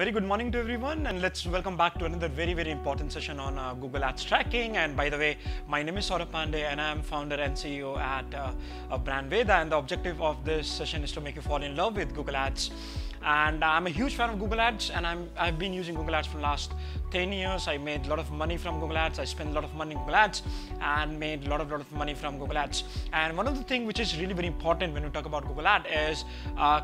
Very good morning to everyone, and let's welcome back to another very important session on Google Ads tracking. And by the way, my name is Saurabh Pandey and I'm founder and CEO at Brand Veda, and the objective of this session is to make you fall in love with Google Ads. And I'm a huge fan of Google Ads, and I've been using Google Ads for the last 10 years. I made a lot of money from Google Ads. I spent a lot of money in Google Ads and made a lot of money from Google Ads. And one of the things which is really very important when we talk about Google Ad is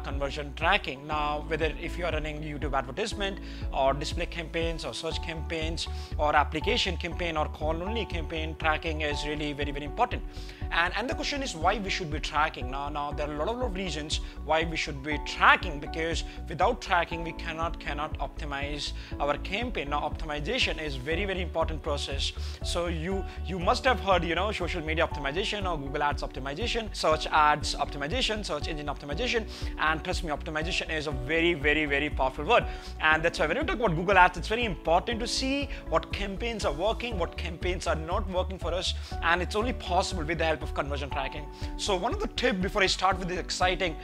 conversion tracking. Now, whether if you are running YouTube advertisement or display campaigns or search campaigns or application campaign or call only campaign, tracking is really very important. And the question is why we should be tracking. Now there are a lot of reasons why we should be tracking, because without tracking we cannot optimize our campaign. Now optimization is very important process. So you must have heard, social media optimization or Google Ads optimization, search ads optimization, search engine optimization, and trust me, optimization is a very powerful word. And that's why when you talk about Google Ads, it's very important to see what campaigns are working, what campaigns are not working for us, and it's only possible with the help of conversion tracking. So one of the tips before I start with this exciting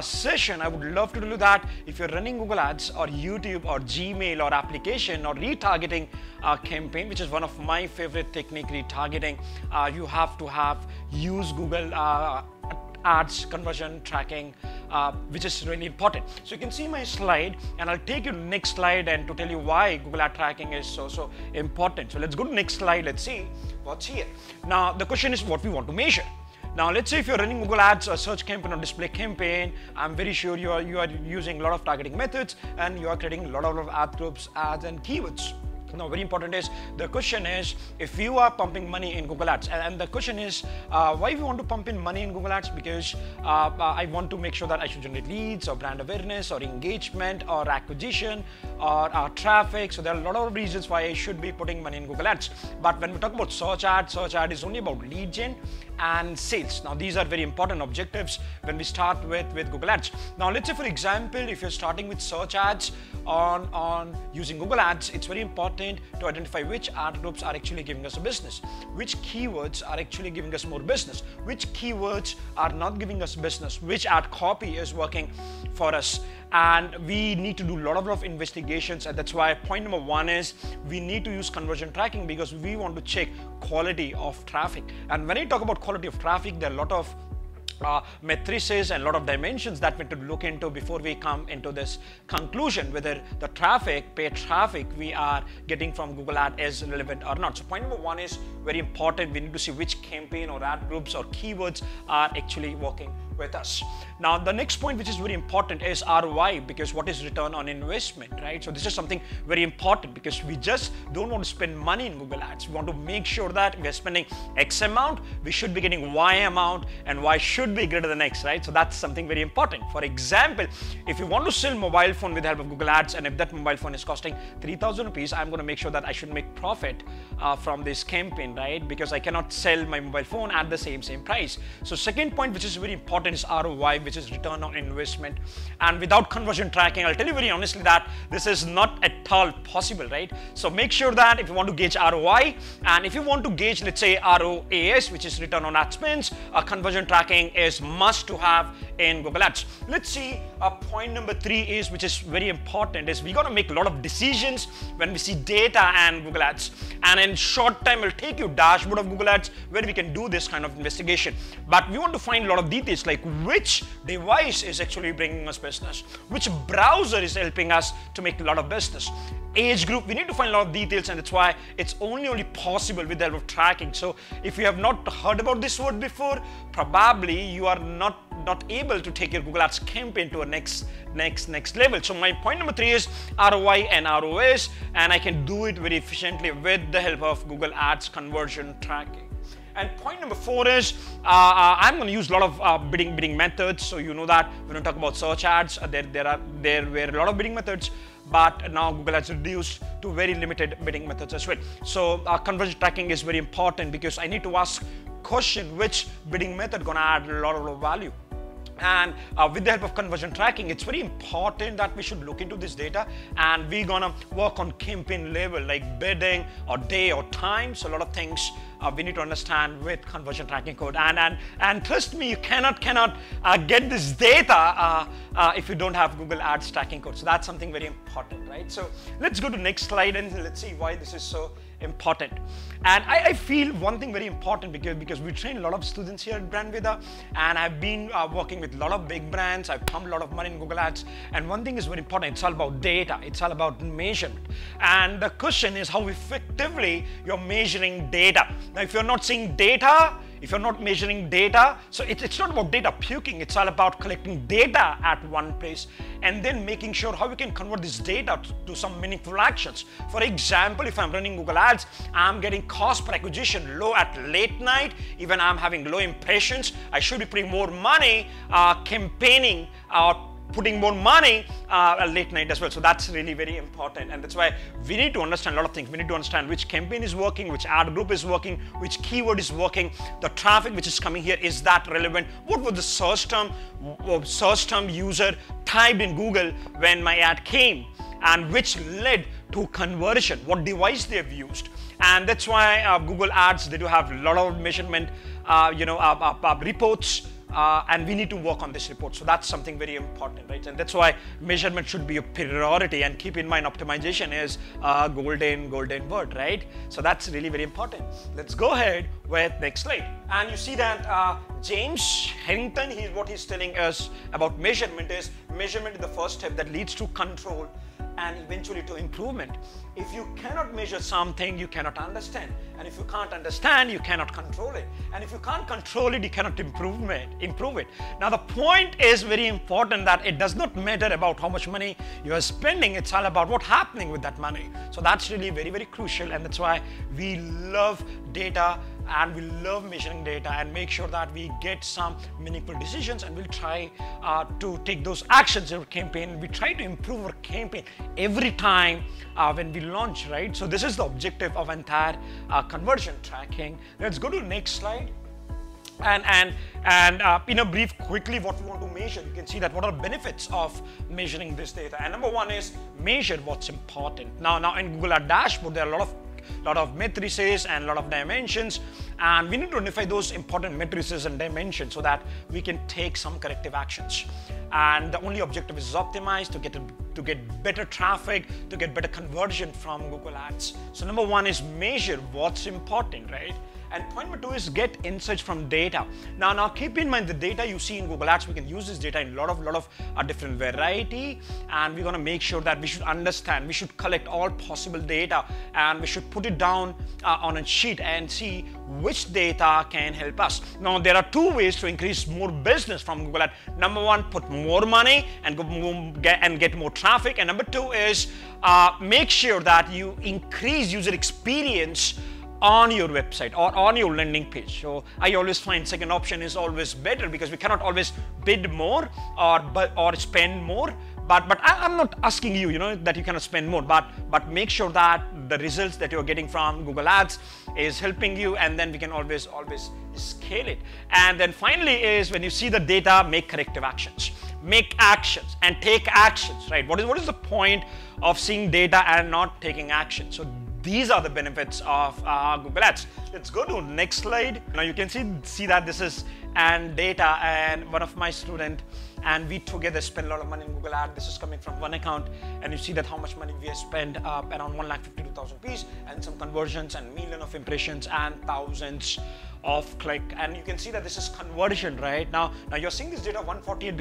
session, I would love to tell you that if you're running Google Ads or YouTube or Gmail or application or retargeting campaign, which is one of my favorite technique, retargeting, you have to use Google Ads conversion tracking, which is really important. So you can see my slide, and I'll take you to the next slide and to tell you why Google Ad tracking is so important. So let's go to the next slide. Let's see what's here. Now the question is what we want to measure. Now let's say if you're running Google Ads, a search campaign or display campaign, I'm very sure you are using a lot of targeting methods and you are creating a lot of ad groups, ads and keywords. Now very important is, the question is, if you are pumping money in Google Ads, and the question is why we want to pump in money in Google Ads, because I want to make sure that I should generate leads or brand awareness or engagement or acquisition or traffic. So there are a lot of reasons why I should be putting money in Google Ads. But when we talk about search ad is only about lead gen and sales. Now these are very important objectives when we start with Google Ads. Now let's say for example, if you're starting with search ads on using Google Ads, it's very important to identify which ad groups are actually giving us a business, which keywords are actually giving us more business, which keywords are not giving us business, which ad copy is working for us. And we need to do a lot of investigations, and that's why point number one is we need to use conversion tracking, because we want to check quality of traffic. And when I talk about quality of traffic, there are a lot of matrices and a lot of dimensions that we need to look into before we come into this conclusion whether the paid traffic we are getting from Google Ad is relevant or not. So point number one is very important. We need to see which campaign or ad groups or keywords are actually working with us. Now the next point which is very important is ROI, because what is return on investment, right? So this is something very important, because we just don't want to spend money in Google Ads. We want to make sure that we are spending X amount, we should be getting Y amount, and Y should be greater than X, right? So that's something very important. For example, if you want to sell mobile phone with the help of Google Ads, and if that mobile phone is costing 3,000 rupees, I'm going to make sure that I should make profit from this campaign, right? Because I cannot sell my mobile phone at the same price. So second point which is very important is ROI, which is return on investment. And without conversion tracking, I'll tell you very honestly that this is not at all possible, right? So make sure that if you want to gauge ROI, and if you want to gauge, let's say ROAS, which is return on ad spends, conversion tracking is must to have in Google Ads. Let's see point number three is, which is very important, is we got to make a lot of decisions when we see data and Google Ads. And in short time, I'll take you dashboard of Google Ads where we can do this kind of investigation. But we want to find a lot of details, like which device is actually bringing us business, which browser is helping us to make a lot of business, age group. We need to find a lot of details, and that's why it's only possible with the help of tracking. So if you have not heard about this word before, probably you are not able to take your Google Ads campaign to a next level. So my point number three is ROI and ROS, and I can do it very efficiently with the help of Google Ads conversion tracking. And point number four is I'm going to use a lot of bidding methods. So you know that when we talk about search ads, there were a lot of bidding methods, but now Google has reduced to very limited bidding methods as well. So conversion tracking is very important, because I need to ask question which bidding method gonna add a lot of value. And with the help of conversion tracking, it's very important that we should look into this data, and we're gonna work on campaign level like bidding or day or time. So a lot of things we need to understand with conversion tracking code. And trust me, you cannot get this data if you don't have Google Ads tracking code. So that's something very important, right? So let's go to next slide and let's see why this is so important. And I feel one thing very important because we train a lot of students here at BrandVeda, and I've been working with a lot of big brands. I've pumped a lot of money in Google Ads, and one thing is very important. It's all about data. It's all about measurement. And the question is how effectively you're measuring data. Now, if you're not seeing data, if you're not measuring data, so it's not about data puking, it's all about collecting data at one place and then making sure how we can convert this data to some meaningful actions. For example, if I'm running Google Ads, I'm getting cost per acquisition low at late night, even I'm having low impressions, I should be putting more money campaigning putting more money late night as well. So that's really very important, and that's why we need to understand a lot of things. We need to understand which campaign is working, which ad group is working, which keyword is working, the traffic which is coming here, is that relevant, what was the search term user typed in Google when my ad came, and which led to conversion, what device they have used. And that's why Google Ads, they do have a lot of measurement reports, and we need to work on this report. So that's something very important, right? And that's why measurement should be a priority, and keep in mind optimization is golden word, right? So that's really very important. Let's go ahead with next slide. And you see that James Harrington, what he's telling us about measurement is the first step that leads to control and eventually to improvement. If you cannot measure something, you cannot understand. And if you can't understand, you cannot control it. And if you can't control it, you cannot improve it. Now the point is very important, that it does not matter about how much money you are spending, it's all about what's happening with that money. So that's really very, very crucial, and that's why we love data and we love measuring data and make sure that we get some meaningful decisions, and we'll try to take those actions in our campaign. We try to improve our campaign every time when we launch, right? So this is the objective of entire conversion tracking. Let's go to the next slide. And in a brief, quickly, what we want to measure, you can see that what are benefits of measuring this data. And number one is measure what's important. Now in Google Ad Dashboard, there are a lot of matrices and a lot of dimensions, and we need to identify those important matrices and dimensions so that we can take some corrective actions. And the only objective is optimize to get better traffic, to get better conversion from Google Ads. So number one is measure what's important, right? And point number two is get insights from data. Now keep in mind the data you see in Google Ads, we can use this data in a lot of different variety, and we're gonna make sure that we should understand, we should collect all possible data, and we should put it down on a sheet and see which data can help us. Now there are two ways to increase more business from Google Ads. Number one, put more money and get more traffic, and number two is make sure that you increase user experience on your website or on your landing page. So I always find second option is always better, because we cannot always bid more or spend more. But I'm not asking you, that you cannot spend more, but make sure that the results that you're getting from Google Ads is helping you, and then we can always scale it. And then finally is, when you see the data, make corrective actions. Make actions and take actions, right? What is the point of seeing data and not taking action? So these are the benefits of Google Ads. Let's go to next slide. Now you can see that this is data, and one of my student, and we together spend a lot of money in Google Ads. This is coming from one account, and you see that how much money we have spent, around 1,52,000 piece, and some conversions and million of impressions and thousands of click. And you can see that this is conversion, right? Now you're seeing this data 148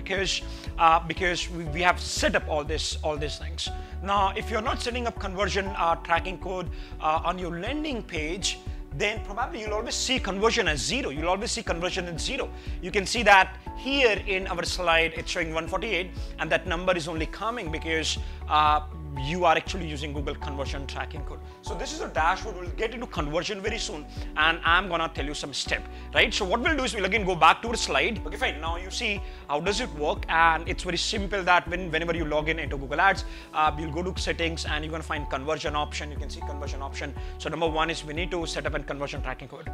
because we have set up all these things. Now if you're not setting up conversion tracking code on your landing page, then probably you'll always see conversion as 0. You'll always see conversion as 0. You can see that here in our slide, it's showing 148, and that number is only coming because you are actually using Google conversion tracking code. So this is a dashboard. We'll get into conversion very soon, and I'm gonna tell you some step, right? So what we'll do is we'll again go back to our slide. Okay, fine. Now you see how does it work, and it's very simple that whenever you log in into Google Ads, you'll go to settings and you're gonna find conversion option. You can see conversion option. So number one is we need to set up a conversion tracking code,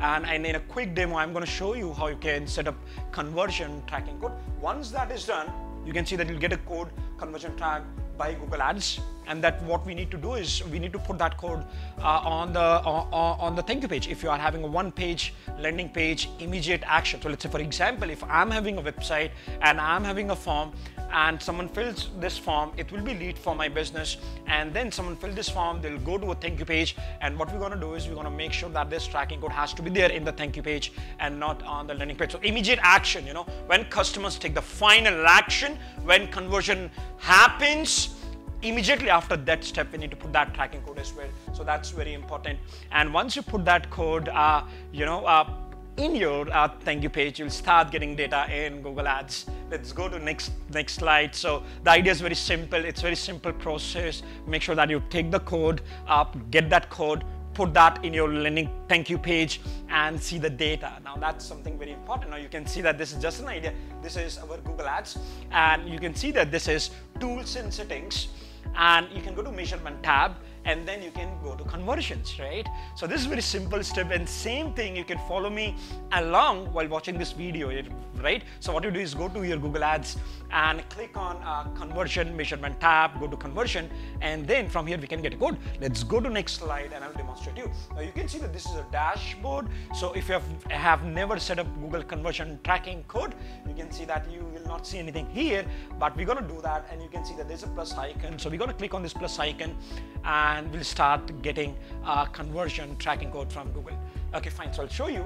and in a quick demo, I'm gonna show you how you can set up conversion tracking code. Once that is done, you can see that you'll get a code conversion track by Google Ads, and that what we need to do is we need to put that code on the thank you page. If you are having a one-page landing page, immediate action. So let's say, for example, if I'm having a website and I'm having a form and someone fills this form, it will be lead for my business, and then someone fill this form, they'll go to a thank you page, and what we're going to do is we're going to make sure that this tracking code has to be there in the thank you page and not on the landing page. So immediate action, you know, when customers take the final action, when conversion happens, immediately after that step we need to put that tracking code as well. So that's very important. And once you put that code in your thank you page, you'll start getting data in Google Ads. Let's go to next slide. So the idea is very simple. It's very simple process. Make sure that you take the code, get that code, put that in your landing thank you page, and see the data. Now that's something very important. Now you can see that this is just an idea. This is our Google Ads, and you can see that this is tools and settings, and you can go to measurement tab, and then you can go to conversions, right? So this is very simple step, and same thing you can follow me along while watching this video, right? So what you do is go to your Google Ads and click on conversion measurement tab, go to conversion, and then from here we can get a code. Let's go to next slide and I'll demonstrate you. Now you can see that this is a dashboard. So if you have never set up Google conversion tracking code, you can see that you will not see anything here, but we're gonna do that, and you can see that there's a plus icon. So we're gonna click on this plus icon, and we'll start getting conversion tracking code from Google. Okay, fine. So I'll show you,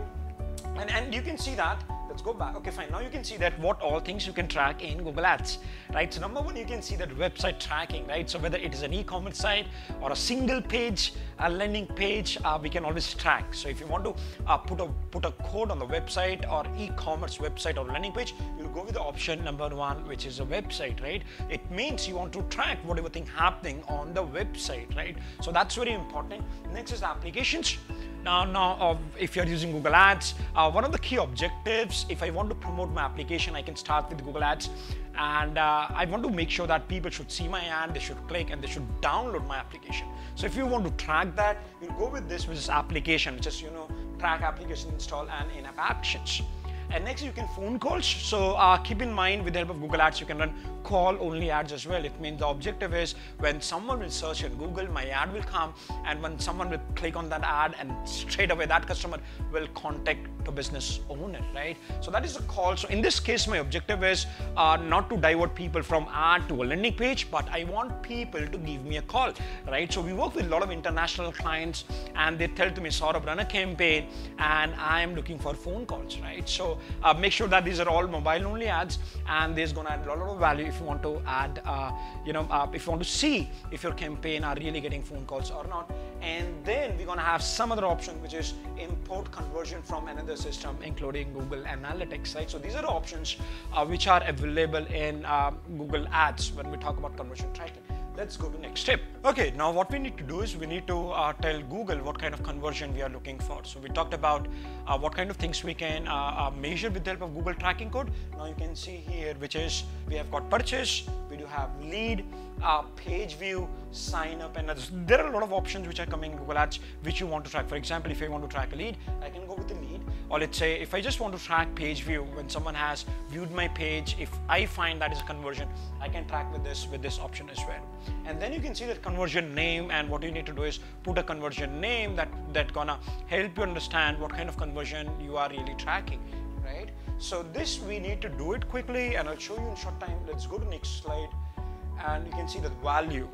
and you can see that. Let's go back. Okay, fine. Now you can see that what all things you can track in Google Ads, right? So number one, you can see that website tracking, right? So whether it is an e-commerce site or a single page, a landing page, we can always track. So if you want to put a code on the website or e-commerce website or landing page, you'll go with the option number one, which is a website, right? It means you want to track whatever thing happening on the website, right? So that's very important. Next is applications. Now, if you're using Google Ads, one of the key objectives, if I want to promote my application, I can start with Google Ads, and I want to make sure that people should see my ad, they should click, and they should download my application. So if you want to track that, you'll go with this, which is application, which is, you know, track application install and in-app actions. And next, you can phone calls. So keep in mind, with the help of Google Ads, you can run call only ads as well. It means the objective is when someone will search in Google, my ad will come, and when someone will click on that ad, and straight away that customer will contact the business owner, right? So that is a call. So in this case, my objective is not to divert people from ad to a landing page, but I want people to give me a call, right? So we work with a lot of international clients, and they tell to me, Saurabh, run a campaign, and I am looking for phone calls, right? So make sure that these are all mobile only ads, and there's going to add a lot of value if you want to add, if you want to see if your campaign are really getting phone calls or not. And then we're going to have some other option, which is import conversion from another system, including Google Analytics, right? So these are the options which are available in Google Ads when we talk about conversion tracking. Let's go to next step. Okay, now what we need to do is we need to tell Google what kind of conversion we are looking for. So we talked about what kind of things we can measure with the help of Google tracking code. Now you can see here, which is we have got purchase, we do have lead, page view, sign up, and there are a lot of options which are coming in Google Ads which you want to track. For example, if I want to track a lead, I can go with the lead. Or let's say if I just want to track page view, when someone has viewed my page, if I find that is a conversion, I can track with this option as well. And then you can see that conversion name, and what you need to do is put a conversion name that gonna help you understand what kind of conversion you are really tracking, right? So this we need to do it quickly, and I'll show you in short time. Let's go to next slide, and you can see the value.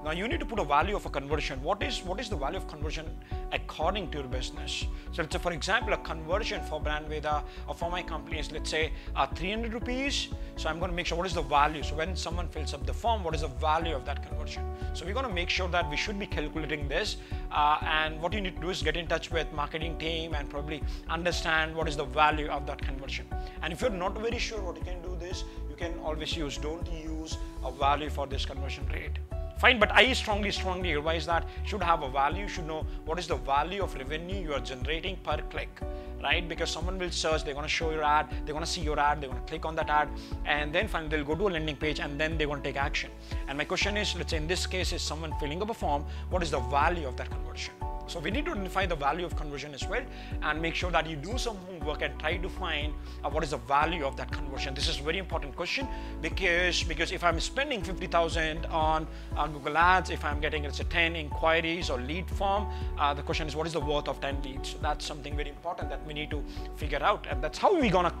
Now you need to put a value of a conversion. What is the value of conversion according to your business? So let's say, for example, a conversion for Brand Veda or for my company is, let's say, 300 rupees. So I'm going to make sure what is the value. So when someone fills up the form, what is the value of that conversion? So we're going to make sure that we should be calculating this. And what you need to do is get in touch with marketing team and probably understand what is the value of that conversion. And if you're not very sure what you can do this, you can always don't use a value for this conversion rate. Fine, but I strongly advise that should have a value, should know what is the value of revenue you are generating per click, right? Because someone will search, they're going to show your ad, they're going to see your ad, they're going to click on that ad, and then finally they'll go to a landing page, and then they're going to take action. And my question is, let's say in this case is someone filling up a form, what is the value of that conversion? So we need to identify the value of conversion as well, and make sure that you do some homework and try to find what is the value of that conversion. This is a very important question, because if I'm spending 50,000 on Google Ads, if I'm getting, let's say, 10 inquiries or lead form, the question is what is the worth of 10 leads? So that's something very important that we need to figure out, and that's how we're gonna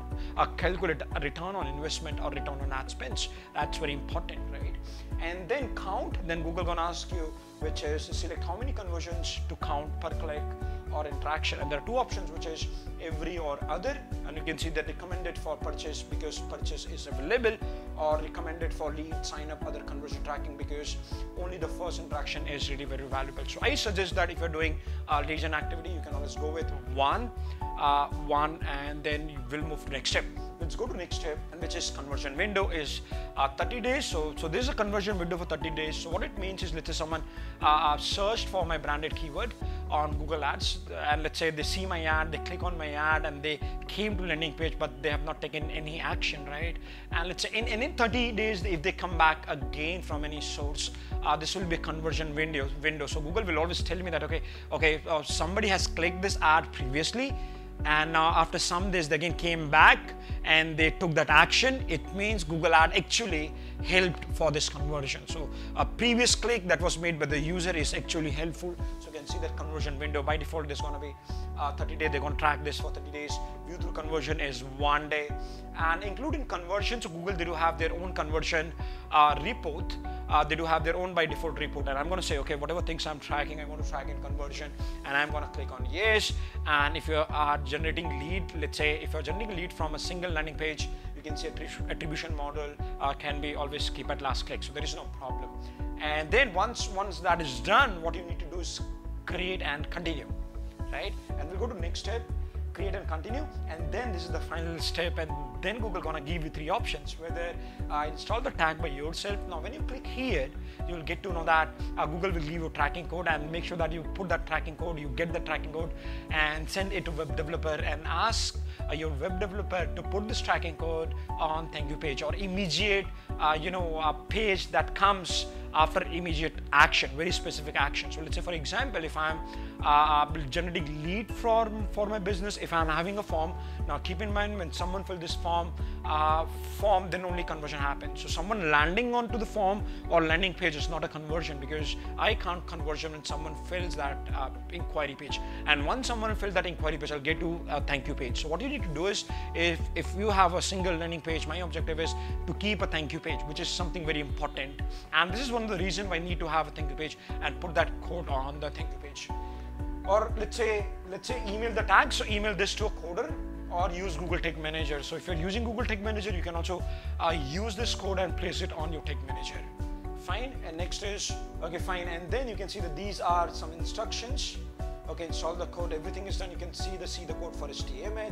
calculate a return on investment or return on ad spends. That's very important, right? And then count, then Google gonna ask you, which is select how many conversions to count per click or interaction, and there are two options, which is every or other, and you can see that recommended for purchase because purchase is available, or recommended for lead, sign up, other conversion tracking, because only the first interaction is really very valuable. So I suggest that if you're doing lead gen activity, you can always go with one, and then you will move to next step. Let's go to next step, and which is conversion window is 30 days. So this is a conversion window for 30 days. So what it means is, let's say someone searched for my branded keyword on Google Ads, and let's say they see my ad, they click on my ad, and they came to landing page, but they have not taken any action, right? And let's say in 30 days, if they come back again from any source, this will be a conversion window. So Google will always tell me that okay, somebody has clicked this ad previously, and now after some days they again came back and they took that action. It means Google Ad actually helped for this conversion. So a previous click that was made by the user is actually helpful. So you can see that conversion window by default is going to be 30 days. They're going to track this for 30 days. View through conversion is 1 day, and including conversion. So Google, they do have their own conversion report. They do have their own by default report, and I'm going to say, okay, whatever things I'm tracking, I want to track in conversion, and I'm going to click on yes. And if you are generating lead, let's say if you're generating lead from a single landing page, you can see attribution model can be always keep at last click, so there is no problem. And then once that is done, what you need to do is create and continue, right? And we'll go to next step, create and continue, and then this is the final step, and then Google gonna give you 3 options, whether install the tag by yourself. Now when you click here, you will get to know that Google will give you a tracking code, and make sure that you put that tracking code, you get the tracking code and send it to web developer, and ask your web developer to put this tracking code on thank you page or immediate a page that comes after immediate action, very specific action. So let's say, for example, if I'm generating lead for my business, if I'm having a form, now keep in mind when someone fills this form, then only conversion happens. So someone landing onto the form or landing page is not a conversion, because I count conversion when someone fills that inquiry page. And once someone fills that inquiry page, I'll get to a thank you page. So what you need to do is, if you have a single landing page, my objective is to keep a thank you page, which is something very important. And this is one of the reasons why I need to have a thank you page and put that code on the thank you page. Or let's say email the tag. So email this to a coder, or use Google Tag Manager. So if you're using Google Tag Manager, you can also use this code and place it on your Tag Manager. Fine. And next is, okay, fine. And then you can see that these are some instructions. Okay, install the code, everything is done. You can see the code for HTML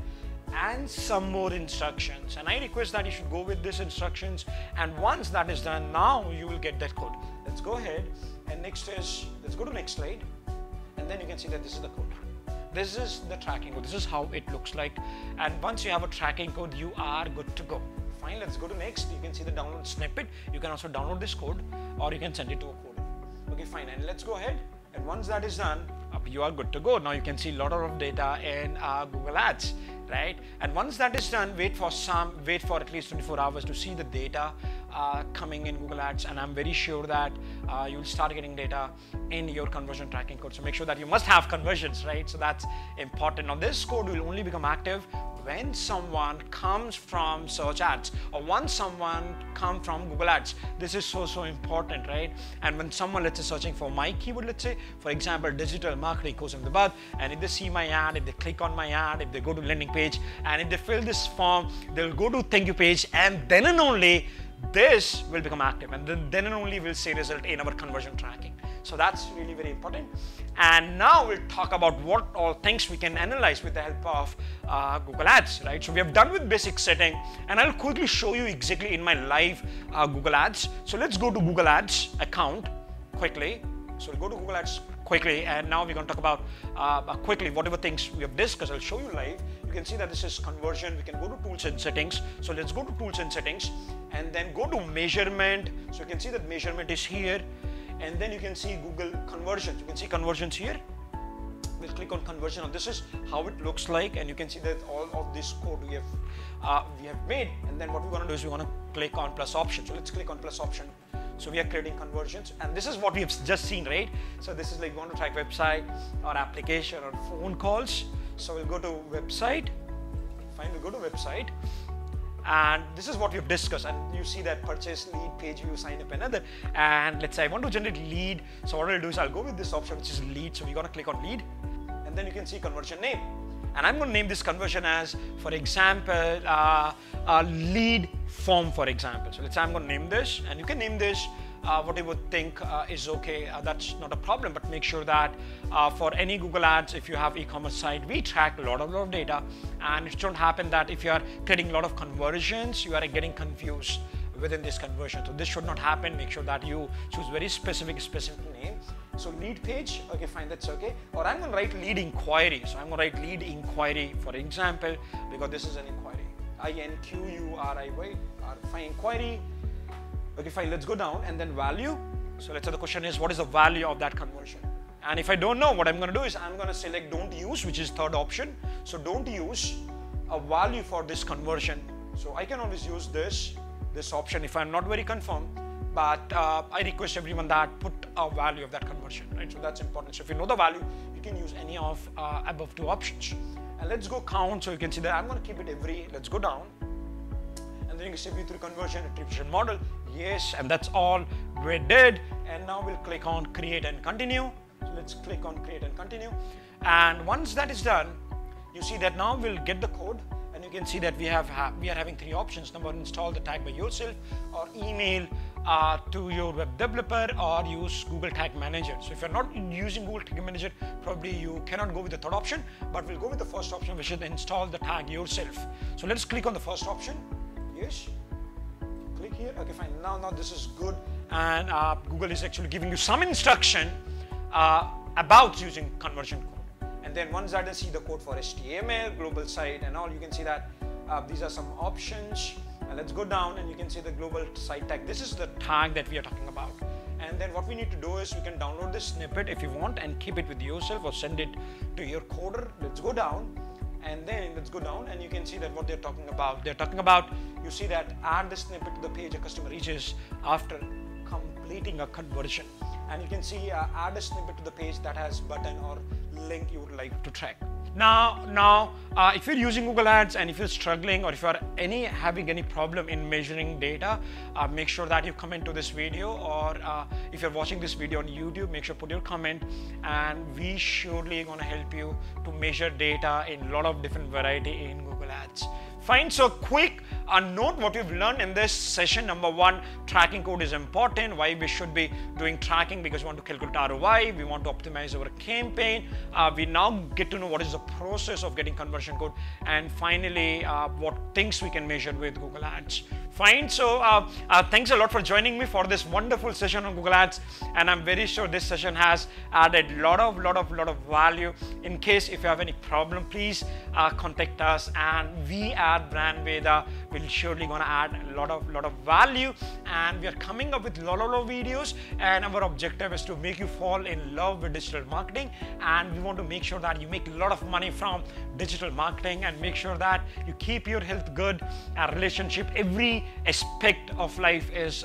and some more instructions. And I request that you should go with these instructions. And once that is done, now you will get that code. Let's go ahead. And next is, let's go to next slide. And then you can see that this is the code. This is the tracking code. This is how it looks like. And once you have a tracking code, you are good to go. Fine, let's go to next. You can see the download snippet. You can also download this code, or you can send it to a coder. Okay, fine. And let's go ahead. And once that is done, you are good to go. Now you can see a lot of data in Google Ads, right? And once that is done, wait for at least 24 hours to see the data coming in Google Ads, and I'm very sure that you'll start getting data in your conversion tracking code. So make sure that you must have conversions, right? So that's important. Now this code will only become active when someone comes from search ads, or once someone comes from Google Ads. This is so important, right? And when someone, let's say, searching for my keyword, let's say, for example, digital marketing course in the bud, and if they see my ad, if they click on my ad, if they go to landing page, and if they fill this form, they'll go to thank you page, and then and only this will become active, and then and only will see result in our conversion tracking. So that's really very important. And now we'll talk about what all things we can analyze with the help of Google Ads, right? So we have done with basic setting, and I'll quickly show you exactly in my live Google Ads. So let's go to Google Ads account, quickly. So we'll go to Google Ads quickly, and now we're going to talk about quickly whatever things we have discussed. I'll show you live. You can see that this is conversion. We can go to tools and settings. So let's go to tools and settings, and then go to measurement. So you can see that measurement is here, and then you can see Google conversions. You can see conversions here. We'll click on conversion, and this is how it looks like, and you can see that all of this code we have made. And then what we're going to do is we want to click on plus option. So let's click on plus option. So we are creating conversions, and this is what we have just seen, right? So this is like we want to track website or application or phone calls. So we'll go to website. Fine, we'll go to website, and this is what we've discussed. And you see that purchase lead page view, sign up another. And let's say I want to generate lead. So what I'll do is I'll go with this option, which is lead. So we're going to click on lead, and then you can see conversion name. And I'm going to name this conversion as, for example, lead form, for example. So let's say I'm going to name this, and you can name this whatever you think is okay. That's not a problem, but make sure that for any Google Ads, if you have e-commerce site, we track a lot of data, and it shouldn't happen that if you are creating a lot of conversions, you are getting confused within this conversion. So this should not happen. Make sure that you choose very specific name. So lead page, okay, fine, that's okay. Or I'm going to write lead inquiry. So I'm going to write lead inquiry, for example, because this is an inquiry. INQURIY, fine, inquiry. Okay, fine, let's go down, and then value. So let's say the question is, what is the value of that conversion? And if I don't know, what I'm going to do is I'm going to select don't use, which is third option. So don't use a value for this conversion. So I can always use this option if I'm not very confirmed. But I request everyone that put a value of that conversion, right? So that's important. So if you know the value, you can use any of above two options. And let's go count. So you can see that I'm going to keep it every. Let's go down, and then you can see V3 conversion, attribution model. Yes, and that's all we did. And now we'll click on create and continue. So let's click on create and continue. And once that is done, you see that now we'll get the code. And you can see that we are having three options. Number one, install the tag by yourself, or email to your web developer, or use Google Tag Manager. So if you're not using Google Tag Manager, probably you cannot go with the third option, but we'll go with the first option, which is install the tag yourself. So let's click on the first option. Yes. Click here. Okay, fine. Now this is good. And Google is actually giving you some instruction about using conversion code. And then once that, I see the code for HTML, global site, and all. You can see that these are some options. And let's go down, and you can see the global site tag. This is the tag that we are talking about. And then what we need to do is we can download this snippet if you want and keep it with yourself, or send it to your coder. Let's go down, and then let's go down, and you can see that what they're talking about. They're talking about, you see that add the snippet to the page a customer reaches after completing a conversion. And you can see add a snippet to the page that has button or link you would like to track. Now, if you're using Google Ads, and if you're struggling, or if you're having any problem in measuring data, make sure that you comment to this video, or if you're watching this video on YouTube, make sure put your comment, and we surely gonna help you to measure data in a lot of different variety in Google Ads. Fine, so quick note what we've learned in this session. Number one, tracking code is important. Why we should be doing tracking? Because we want to calculate ROI, we want to optimize our campaign. We now get to know what is the process of getting conversion code, and finally what things we can measure with Google Ads. Fine, so thanks a lot for joining me for this wonderful session on Google Ads, and I'm very sure this session has added lot of value. In case if you have any problem, please contact us, and we at Brand Veda will surely gonna add a lot of value. And we are coming up with lot of videos, and our objective is to make you fall in love with digital marketing, and we want to make sure that you make a lot of money from digital marketing, and make sure that you keep your health good, relationship, every aspect of life is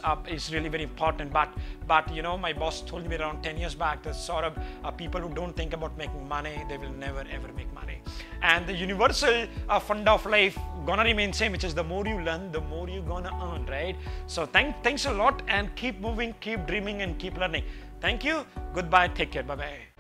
really very important. But you know, my boss told me around 10 years back that sort of people who don't think about making money, they will never ever make money. And the universal fund of life gonna remain same, which is the more you learn, the more you gonna earn, right? So thanks a lot, and keep moving, keep dreaming, and keep learning. Thank you. Goodbye. Take care. Bye bye.